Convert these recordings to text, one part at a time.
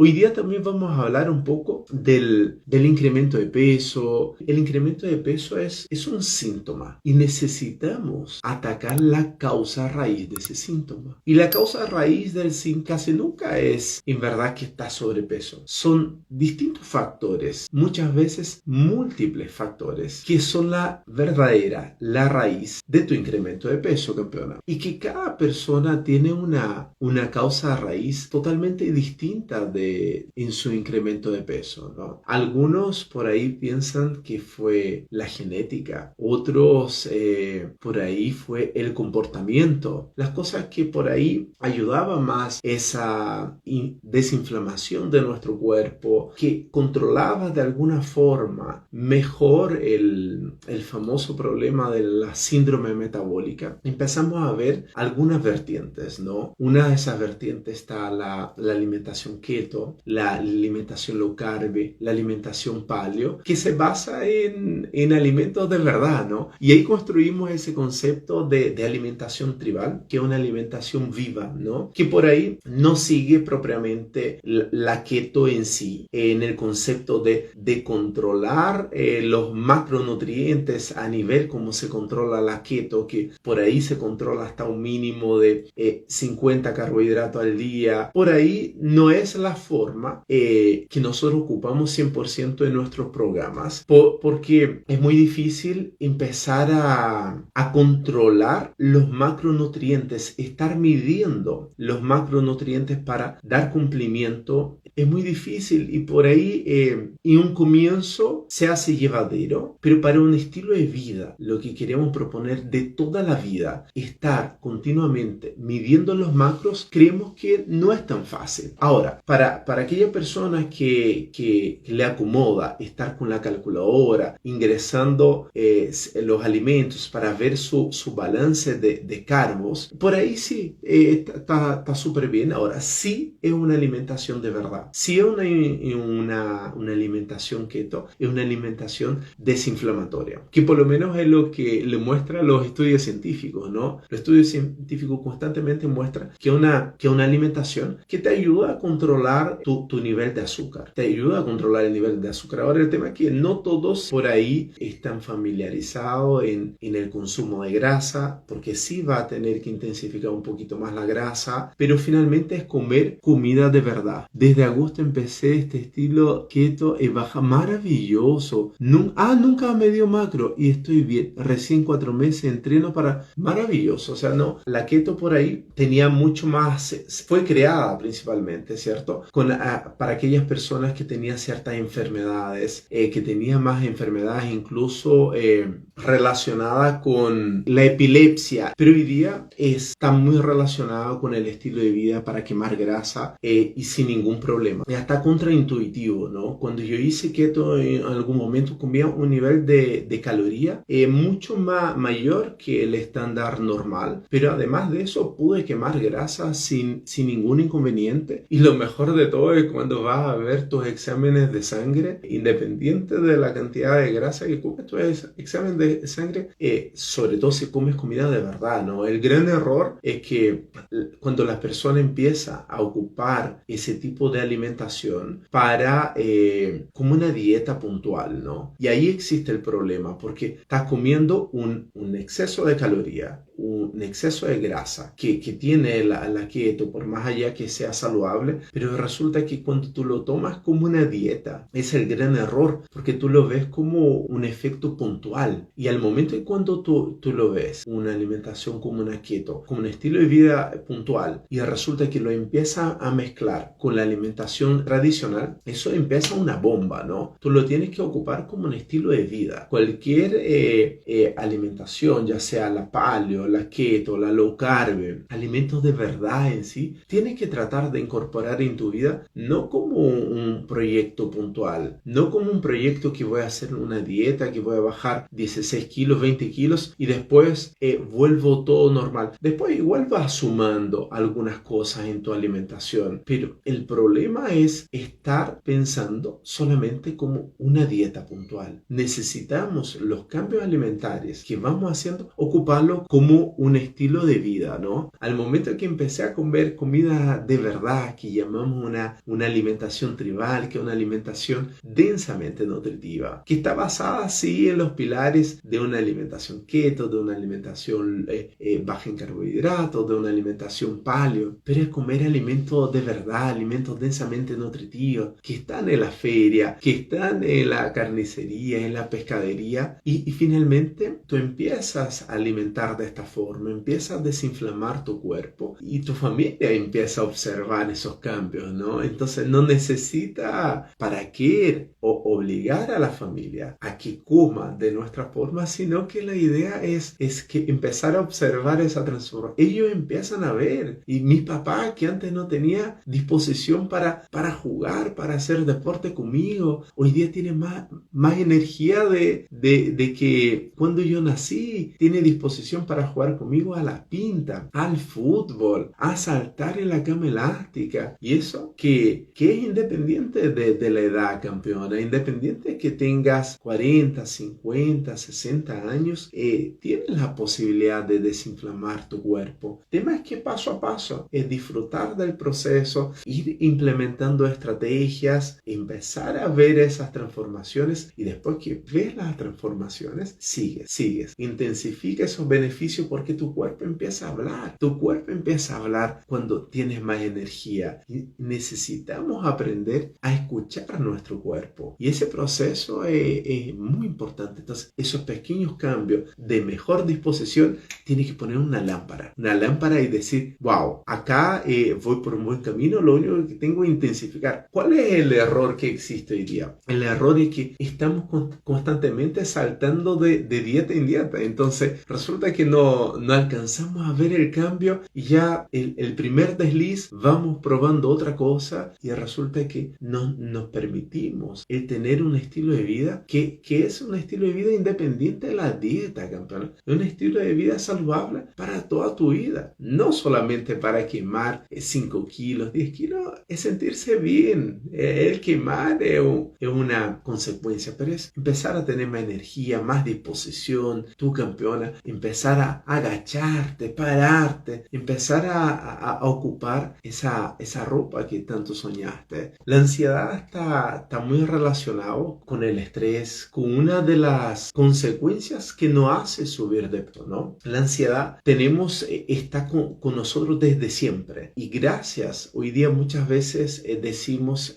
Hoy día también vamos a hablar un poco del incremento de peso. El incremento de peso es un síntoma y necesitamos atacar la causa raíz de ese síntoma. Y la causa raíz del síntoma casi nunca es en verdad que estás sobrepeso. Son distintos factores, muchas veces múltiples factores, que son la raíz de tu incremento de peso, campeona. Y que cada persona tiene una causa raíz totalmente distinta en su incremento de peso, ¿no? Algunos por ahí piensan que fue la genética, otros por ahí fue el comportamiento, las cosas que por ahí ayudaban más esa desinflamación de nuestro cuerpo, que controlaba de alguna forma mejor el famoso problema de la síndrome metabólica. Empezamos a ver algunas vertientes, ¿no? Una de esas vertientes está la alimentación keto, la alimentación low carb, la alimentación paleo, que se basa en alimentos de verdad, ¿no? Y ahí construimos ese concepto de alimentación tribal, que es una alimentación viva, ¿no? Que por ahí no sigue propiamente la keto en sí, en el concepto de controlar los macronutrientes a nivel como se controla la keto, que por ahí se controla hasta un mínimo de 50 carbohidratos al día. Por ahí no es la forma que nosotros ocupamos 100% en nuestros programas, porque es muy difícil empezar a controlar los macronutrientes, estar midiendo los macronutrientes para dar cumplimiento. Es muy difícil y por ahí en un comienzo se hace llevadero, pero para un estilo de vida, lo que queremos proponer de toda la vida, estar continuamente midiendo los macros, creemos que no es tan fácil. Ahora, para aquella persona que le acomoda estar con la calculadora, ingresando los alimentos para ver su balance de carbos, por ahí sí, está súper bien. Ahora, sí es una alimentación de verdad. Sí es una alimentación keto, es una alimentación desinflamatoria, que por lo menos es lo que le muestran los estudios científicos, ¿no? Los estudios científicos constantemente muestran que una alimentación que te ayuda a controlar tu nivel de azúcar, te ayuda a controlar el nivel de azúcar. Ahora, el tema es que no todos por ahí están familiarizados en el consumo de grasa, porque sí va a tener que intensificar un poquito más la grasa, pero finalmente es comer comida de verdad. Desde agosto empecé este estilo keto y baja maravilloso. Nunca me dio macro y estoy bien. Recién 4 meses entreno para maravilloso. O sea, no, la keto por ahí tenía mucho más, fue creada principalmente, ¿cierto? Para aquellas personas que tenían ciertas enfermedades, que tenían más enfermedades incluso relacionadas con la epilepsia, pero hoy día está muy relacionado con el estilo de vida para quemar grasa y sin ningún problema. Y hasta contraintuitivo, ¿no? Cuando yo hice keto en algún momento comía un nivel de caloría mucho mayor que el estándar normal, pero además de eso pude quemar grasa sin ningún inconveniente. Y lo mejor de todo es cuando vas a ver tus exámenes de sangre, independiente de la cantidad de grasa que comes, tu examen de sangre, sobre todo si comes comida de verdad, ¿no? El gran error es que cuando la persona empieza a ocupar ese tipo de alimentación para como una dieta puntual, ¿no? Y ahí existe el problema, porque estás comiendo un exceso de caloría, un exceso de grasa que tiene la keto, por más allá que sea saludable, pero resulta que cuando tú lo tomas como una dieta, es el gran error, porque tú lo ves como un efecto puntual. Y al momento en cuando tú lo ves, una alimentación como una keto, como un estilo de vida puntual, y resulta que lo empieza a mezclar con la alimentación tradicional, eso empieza una bomba, ¿no? Tú lo tienes que ocupar como un estilo de vida. Cualquier alimentación, ya sea la paleo, la keto, la low carb, alimentos de verdad en sí, tienes que tratar de incorporar en tu vida no como un proyecto puntual, no como un proyecto que voy a hacer una dieta, que voy a bajar 16 kilos, 20 kilos y después vuelvo todo normal. Después igual vas sumando algunas cosas en tu alimentación, pero el problema es estar pensando solamente como una dieta puntual. Necesitamos los cambios alimentarios que vamos haciendo, ocuparlo como como un estilo de vida, ¿no? Al momento que empecé a comer comida de verdad, que llamamos una alimentación tribal, que es una alimentación densamente nutritiva, que está basada, sí, en los pilares de una alimentación keto, de una alimentación baja en carbohidratos, de una alimentación paleo, pero es comer alimentos de verdad, alimentos densamente nutritivos, que están en la feria, que están en la carnicería, en la pescadería, y finalmente tú empiezas a alimentar de esta forma, empiezas a desinflamar tu cuerpo y tu familia empieza a observar esos cambios, ¿no? Entonces no necesita para qué obligar a la familia a que coma de nuestra forma, sino que la idea es que empezar a observar esa transformación. Ellos empiezan a ver, y mi papá, que antes no tenía disposición para jugar, para hacer deporte conmigo, hoy día tiene más energía de que cuando yo nací, tiene disposición para jugar conmigo a la pinta, al fútbol, a saltar en la cama elástica, y eso que es independiente de la edad, campeona, independiente de que tengas 40, 50, 60 años, tienes la posibilidad de desinflamar tu cuerpo. El tema es que paso a paso es disfrutar del proceso, ir implementando estrategias, empezar a ver esas transformaciones, y después que ves las transformaciones, sigues, intensifica esos beneficios, porque tu cuerpo empieza a hablar. Tu cuerpo empieza a hablar cuando tienes más energía, y necesitamos aprender a escuchar nuestro cuerpo, y ese proceso es muy importante. Entonces, esos pequeños cambios de mejor disposición, tienes que poner una lámpara y decir, wow, acá voy por un buen camino, lo único que tengo es intensificar. ¿Cuál es el error que existe hoy día? El error es que estamos constantemente saltando de dieta en dieta, entonces resulta que no alcanzamos a ver el cambio, y ya el primer desliz vamos probando otra cosa, y resulta que no nos permitimos tener un estilo de vida que es un estilo de vida independiente de la dieta, campeón. Es un estilo de vida saludable para toda tu vida, no solamente para quemar 5 kilos, 10 kilos, es sentirse bien. El quemar es una consecuencia, pero es empezar a tener más energía, más disposición, tu campeona, empezar a agacharte, pararte, empezar a ocupar esa ropa que tanto soñaste. La ansiedad está muy relacionado con el estrés, con una de las consecuencias que nos hace subir de peso, ¿no? La ansiedad está con nosotros desde siempre, y gracias, hoy día muchas veces decimos,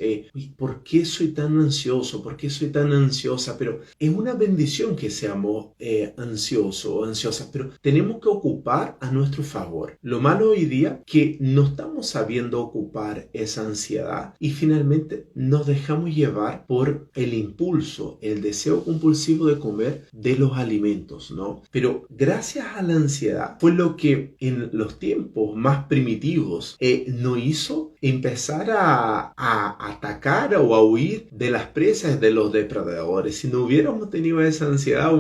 ¿por qué soy tan ansioso? ¿Por qué soy tan ansiosa? Pero es una bendición que seamos ansiosos o ansiosas, pero tenemos que ocupar a nuestro favor. Lo malo hoy día que no estamos sabiendo ocupar esa ansiedad, y finalmente nos dejamos llevar por el impulso, el deseo compulsivo de comer de los alimentos, ¿no? Pero gracias a la ansiedad fue lo que en los tiempos más primitivos nos hizo empezar a atacar o a huir de las presas de los depredadores. Si no hubiéramos tenido esa ansiedad,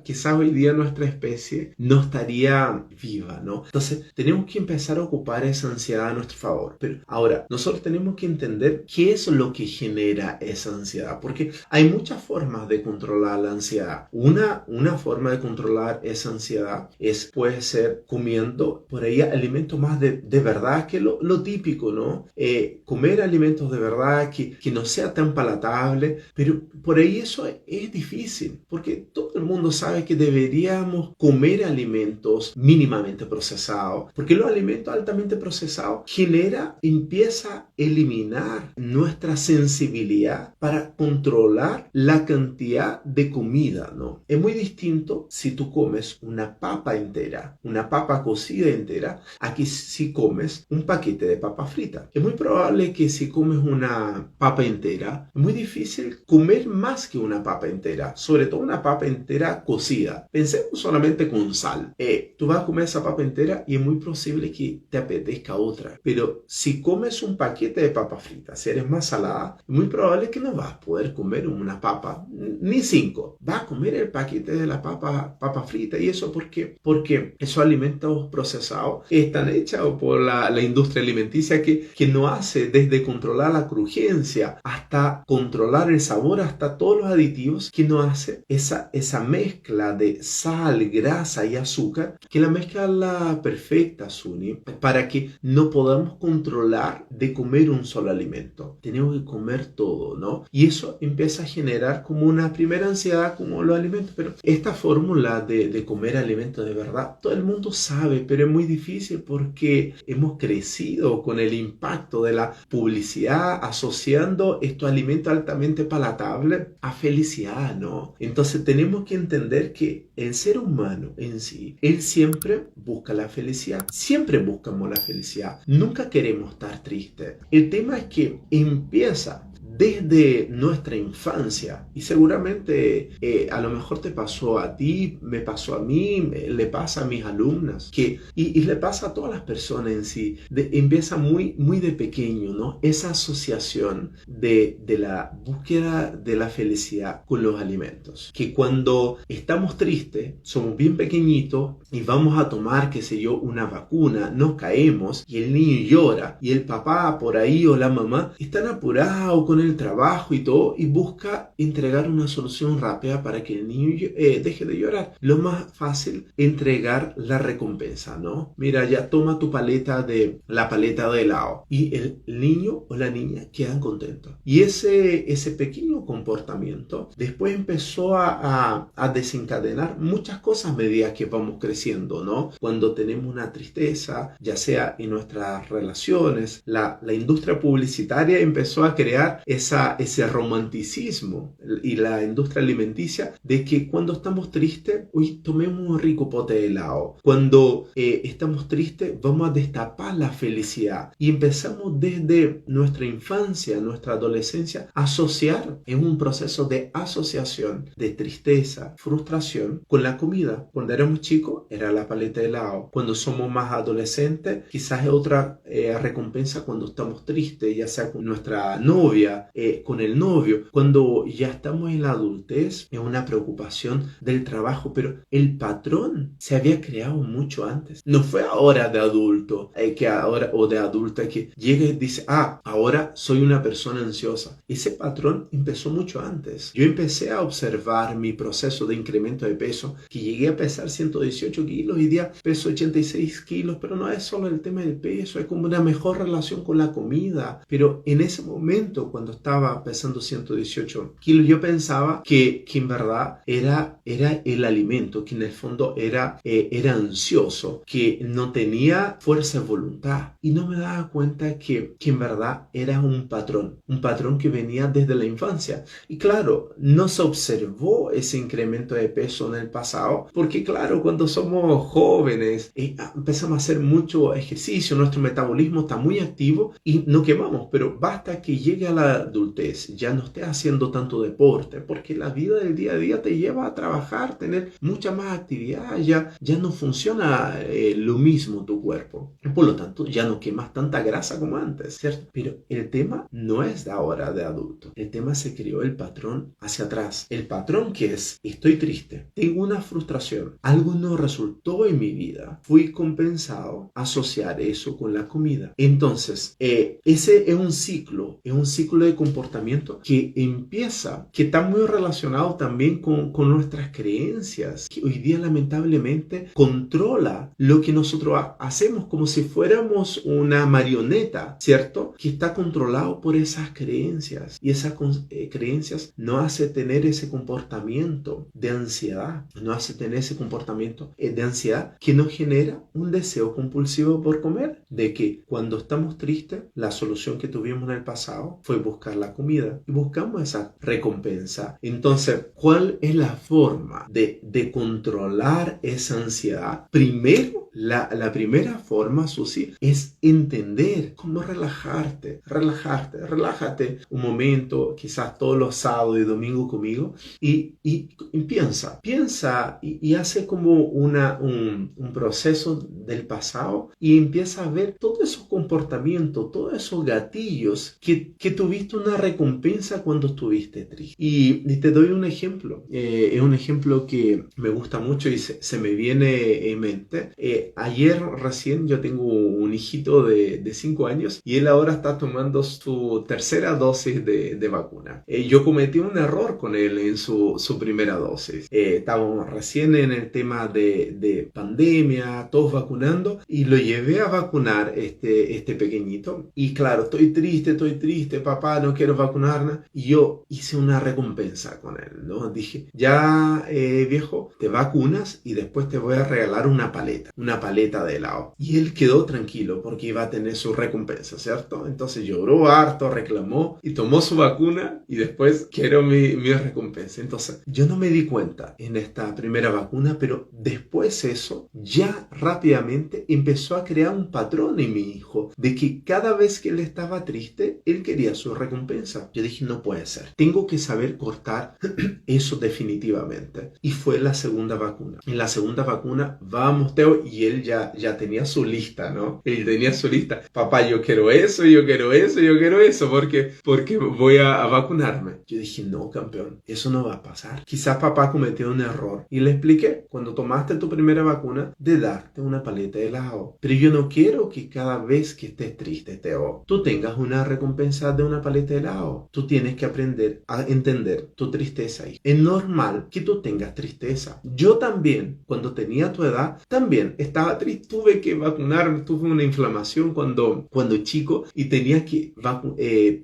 quizás hoy día nuestra especie no estaría viva, ¿no? Entonces tenemos que empezar a ocupar esa ansiedad a nuestro favor. Pero ahora, nosotros tenemos que entender qué es lo que genera esa ansiedad, porque hay muchas formas de controlar la ansiedad. Una forma de controlar esa ansiedad puede ser comiendo por ahí alimentos más de verdad, que lo típico, ¿no? Comer alimentos de verdad que no sea tan palatable, pero por ahí eso es difícil, porque todo el mundo sabe que deberíamos comer alimentos mínimamente procesados, porque los alimentos altamente procesados empieza a eliminar nuestra sensibilidad para controlar la cantidad de comida, ¿no? Es muy distinto si tú comes una papa entera, una papa cocida entera, a que si comes un paquete de papa frita. Es muy probable que si comes una papa entera, es muy difícil comer más que una papa entera, sobre todo una papa entera cocida. Pensemos solamente con sal. Tú vas a comer esa papa entera y es muy posible que te apetezca otra, pero si comes un paquete de papa frita, si eres más salada, es muy probable que no vas a poder comer una papa, ni 5. Vas a comer el paquete de la papa frita. ¿Y eso por qué? Porque esos alimentos procesados están hechos por la industria alimenticia, que que nos hace desde controlar la crujencia hasta controlar el sabor, hasta todos los aditivos que nos hace esa mezcla de sal, grasa y azúcar, que la mezcla la perfecta, Suni, para que no podamos controlar de comer un solo alimento. Tenemos que comer todo, ¿no? Y eso empieza a generar como una primera ansiedad como los alimentos. Pero esta fórmula de comer alimentos de verdad, todo el mundo sabe, pero es muy difícil porque hemos crecido con el impacto de la publicidad asociando estos alimentos altamente palatables a felicidad, ¿no? Entonces tenemos que entender que el ser humano en sí, él siempre busca la felicidad. Siempre buscamos la felicidad. Nunca queremos estar tristes. El tema es que empieza desde nuestra infancia, y seguramente a lo mejor te pasó a ti, me pasó a mí, le pasa a mis alumnas, y le pasa a todas las personas en sí, empieza muy, muy de pequeño, ¿no? Esa asociación de la búsqueda de la felicidad con los alimentos, que cuando estamos tristes, somos bien pequeñitos y vamos a tomar, qué sé yo, una vacuna, nos caemos y el niño llora, y el papá por ahí o la mamá están apurados con el trabajo y todo, y busca entregar una solución rápida para que el niño deje de llorar. Lo más fácil, entregar la recompensa, ¿no? Mira, ya toma tu la paleta de helado, y el niño o la niña quedan contentos. Y ese pequeño comportamiento después empezó a desencadenar muchas cosas a medida que vamos creciendo, ¿no? Cuando tenemos una tristeza, ya sea en nuestras relaciones, la industria publicitaria empezó a crear ese romanticismo, y la industria alimenticia, de que cuando estamos tristes, uy, tomemos un rico pote de helado. Cuando estamos tristes, vamos a destapar la felicidad, y empezamos desde nuestra infancia, nuestra adolescencia, a asociar, en un proceso de asociación de tristeza, frustración con la comida. Cuando éramos chicos era la paleta de helado. Cuando somos más adolescentes, quizás es otra recompensa cuando estamos tristes, ya sea con nuestra novia, con el novio. Cuando ya estamos en la adultez, es una preocupación del trabajo, pero el patrón se había creado mucho antes. No fue ahora de adulto, o de adulta, que llega y dice, ahora soy una persona ansiosa. Ese patrón empezó mucho antes. Yo empecé a observar mi proceso de incremento de peso, que llegué a pesar 118 kilos, y día peso 86 kilos, pero no es solo el tema del peso, es como una mejor relación con la comida. Pero en ese momento, cuando estaba pesando 118 kilos, yo pensaba que en verdad era el alimento, que en el fondo era ansioso, que no tenía fuerza de voluntad, y no me daba cuenta que en verdad era un patrón que venía desde la infancia. Y claro, no se observó ese incremento de peso en el pasado, porque claro, cuando somos jóvenes empezamos a hacer mucho ejercicio, nuestro metabolismo está muy activo y no quemamos, pero basta que llegue a la adultez, ya no estés haciendo tanto deporte, porque la vida del día a día te lleva a trabajar, tener mucha más actividad, ya no funciona lo mismo tu cuerpo, por lo tanto ya no quemas tanta grasa como antes, ¿cierto? Pero el tema no es de ahora de adulto, el tema se creó el patrón hacia atrás, el patrón que es: estoy triste, tengo una frustración, algo no resultó en mi vida, fui compensado, asociar eso con la comida. Entonces ese es un ciclo de comportamiento que empieza, que está muy relacionado también con nuestras creencias, que hoy día lamentablemente controla lo que nosotros hacemos, como si fuéramos una marioneta, ¿cierto? Que está controlado por esas creencias, y esas creencias nos hace tener ese comportamiento de ansiedad, nos hace tener ese comportamiento de ansiedad que nos genera un deseo compulsivo por comer, de que cuando estamos tristes, la solución que tuvimos en el pasado fue buscar la comida, y buscamos esa recompensa. Entonces, ¿cuál es la forma de controlar esa ansiedad? Primero, la primera forma, Susi, es entender cómo relájate un momento, quizás todos los sábados y domingos conmigo, y piensa y hace como un proceso del pasado, y empieza a ver todos esos comportamientos, todos esos gatillos que tuviste una recompensa cuando estuviste triste. Y te doy un ejemplo, es un ejemplo que me gusta mucho y se me viene en mente. Ayer recién yo tengo un hijito de 5 años y él ahora está tomando su tercera dosis de vacuna. Yo cometí un error con él en su primera dosis. Estábamos recién en el tema de pandemia, todos vacunando, y lo llevé a vacunar este pequeñito. Y claro, estoy triste, papá, no quiero vacunarme. Y yo hice una recompensa con él, ¿no? Dije, ya viejo, te vacunas y después te voy a regalar una paleta de helado. Y él quedó tranquilo porque iba a tener su recompensa, ¿cierto? Entonces lloró harto, reclamó y tomó su vacuna y después quiero mi recompensa. Entonces yo no me di cuenta en esta primera vacuna, pero después eso ya rápidamente empezó a crear un patrón en mi hijo de que cada vez que él estaba triste, él quería su recompensa. Yo dije, no puede ser. Tengo que saber cortar eso definitivamente. Y fue la segunda vacuna. En la segunda vacuna, vamos, Teo, y él ya tenía su lista, ¿no? Él tenía su lista. Papá, yo quiero eso, yo quiero eso, yo quiero eso, porque voy a vacunarme. Yo dije, no, campeón, eso no va a pasar. Quizás papá cometió un error. Y le expliqué, cuando tomaste tu primera vacuna, de darte una paleta de helado. Pero yo no quiero que cada vez que estés triste, Teo, tú tengas una recompensa de una paleta de helado. Tú tienes que aprender a entender tu tristeza. Es normal que tú tengas tristeza. Yo también, cuando tenía tu edad, también estaba triste. Tuve que vacunarme, tuve una inflamación cuando chico y tenía que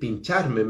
pincharme.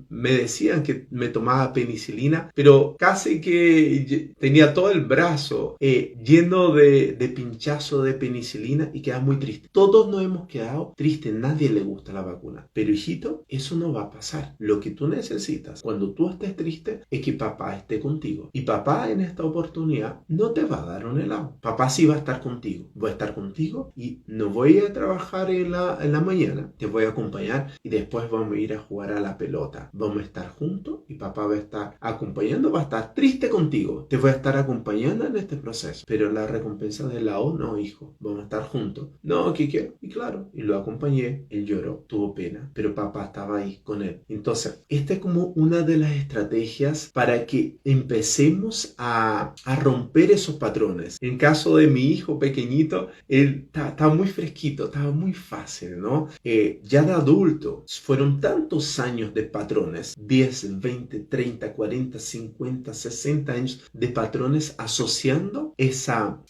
Me decían que me tomaba penicilina, pero casi que tenía todo el brazo lleno de pinchazo de penicilina y quedaba muy triste. Todos nos hemos quedado tristes, nadie le gusta la vacuna. Pero hijito, eso no va a pasar. Lo que tú necesitas cuando tú estés triste es que papá esté contigo. Y papá en esta oportunidad no te va a dar un helado. Papá sí va a estar contigo. Voy a estar contigo y no voy a trabajar en la mañana. Te voy a acompañar y después vamos a ir a jugar a la pelota. Vamos a estar juntos y papá va a estar acompañando, va a estar triste contigo. Te voy a estar acompañando en este proceso. Pero la recompensa del helado, no, hijo. Vamos a estar juntos. No, ¿qué quiero? Y claro, y lo acompañé. Él lloró, tuvo pena, pero papá estaba ahí con él. Entonces, esta es como una de las estrategias para que empecemos a romper esos patrones. En caso de mi hijo pequeñito, él estaba muy fresquito, estaba muy fácil, ¿no? Ya de adulto, fueron tantos años de patrones, 10, 20, 30, 40, 50, 60 años de patrones asociando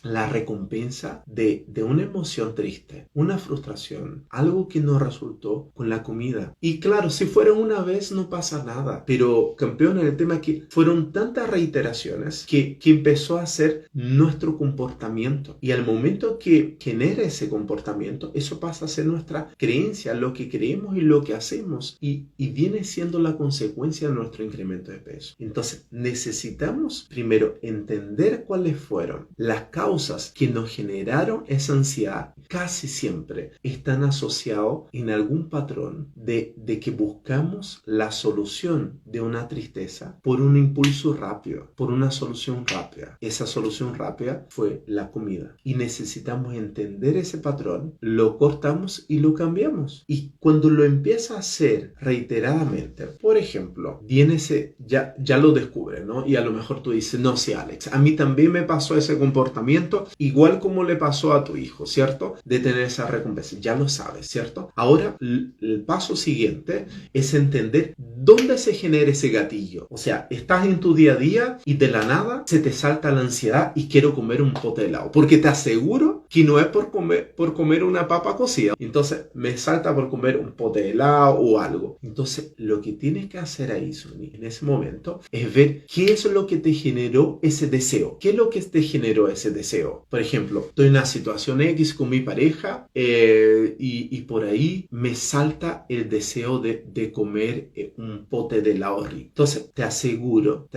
la recompensa de una emoción triste, una frustración, algo que no resultó con la comida. Y claro, si fuera una vez no pasa nada, pero campeón, el tema es que fueron tantas reiteraciones que empezó a ser nuestro comportamiento, y al momento que genera ese comportamiento, eso pasa a ser nuestra creencia, lo que creemos y lo que hacemos, y viene siendo la consecuencia de nuestro incremento de peso. Entonces necesitamos primero entender cuáles fueron las causas que nos generaron esa ansiedad. Casi siempre están asociados en algún patrón de que buscamos la solución de una tristeza por un impulso rápido, por una solución rápida. Esa solución rápida fue la comida y necesitamos entender ese patrón, lo cortamos y lo cambiamos. Y cuando lo empieza a hacer reiteradamente, por ejemplo, viene ya lo descubre, ¿no? Y a lo mejor tú dices, no, sí, Alex, a mí también me pasó ese comportamiento, igual como le pasó a tu hijo, ¿cierto? De tener esa recompensa, ya lo sabes, ¿cierto? Ahora, el paso siguiente es entender dónde se genera ese gatillo. O sea, estás en tu día a día y de la nada se te salta la ansiedad y quiero comer un pote de helado, porque te aseguro que no es por comer una papa cocida. Entonces, me salta por comer un pote de helado o algo. Entonces, lo que tienes que hacer ahí, Sony, en ese momento, es ver qué es lo que te generó ese deseo. ¿Qué es lo que te generó ese deseo? Por ejemplo, estoy en una situación X con mi pareja y por ahí me salta el deseo de comer un pote de helado rico. Entonces, te aseguro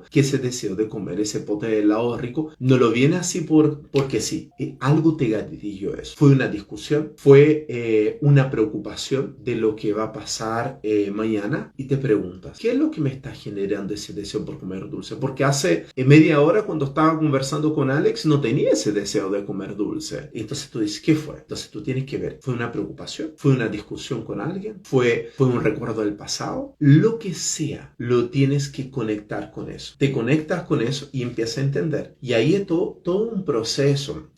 que ese deseo de comer ese pote de helado rico no lo viene así porque sí. Algo te gatilló eso. Fue una discusión, fue una preocupación de lo que va a pasar mañana, y te preguntas, ¿qué es lo que me está generando ese deseo por comer dulce? Porque hace media hora cuando estaba conversando con Alex no tenía ese deseo de comer dulce. Y entonces tú dices, ¿qué fue? Entonces tú tienes que ver, ¿fue una preocupación? ¿Fue una discusión con alguien? ¿Fue un recuerdo del pasado? Lo que sea, lo tienes que conectar con eso. Te conectas con eso y empiezas a entender. Y ahí es todo un proceso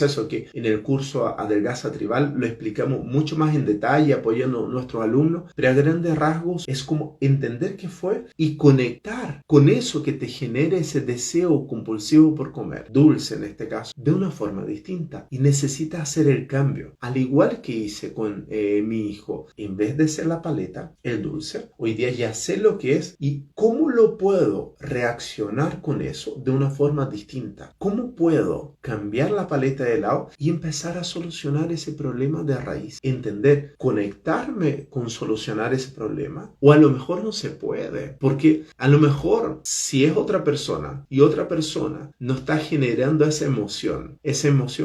proceso que en el curso Adelgaza Tribal lo explicamos mucho más en detalle, apoyando a nuestros alumnos, pero a grandes rasgos es como entender qué fue y conectar con eso que te genere ese deseo compulsivo por comer, dulce en este caso, de una forma distinta. Y necesitas hacer el cambio. Al igual que hice con mi hijo, en vez de ser la paleta, el dulce, hoy día ya sé lo que es y cómo lo puedo reaccionar con eso de una forma distinta. ¿Cómo puedo cambiar la paleta de helado y empezar a solucionar ese problema de raíz? Entender, conectarme con solucionar ese problema, o a lo mejor no se puede, porque a lo mejor si es otra persona y otra persona no está generando esa emoción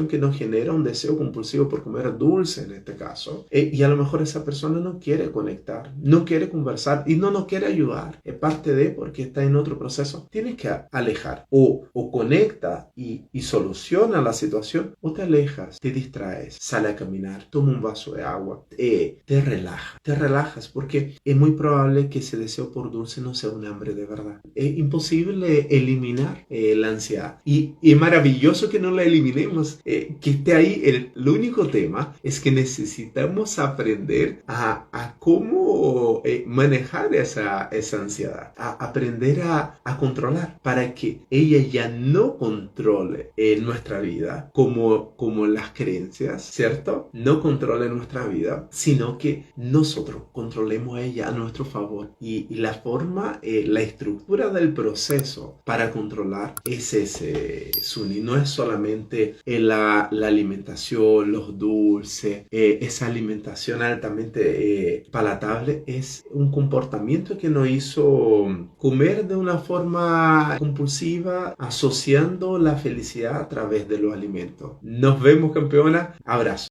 que nos genera un deseo compulsivo por comer dulce en este caso, y a lo mejor esa persona no quiere conectar, no quiere conversar y no nos quiere ayudar, es parte de porque está en otro proceso, tienes que alejar, o conecta y soluciona la situación, o te alejas, te distraes, sale a caminar, toma un vaso de agua, te relajas porque es muy probable que ese deseo por dulce no sea un hambre de verdad. Es imposible eliminar la ansiedad y es maravilloso que no la eliminemos, que esté ahí. El único tema es que necesitamos aprender a cómo manejar esa ansiedad, a aprender a controlar para que ella ya no controle nuestra vida como las creencias, ¿cierto? No controle nuestra vida, sino que nosotros controlemos a ella a nuestro favor. Y la forma, la estructura del proceso para controlar es ese, Suni. No es solamente la alimentación, los dulces, esa alimentación altamente palatable, es un comportamiento que nos hizo comer de una forma compulsiva, asociando la felicidad a través de los alimentos. Nos vemos, campeona. Abrazo.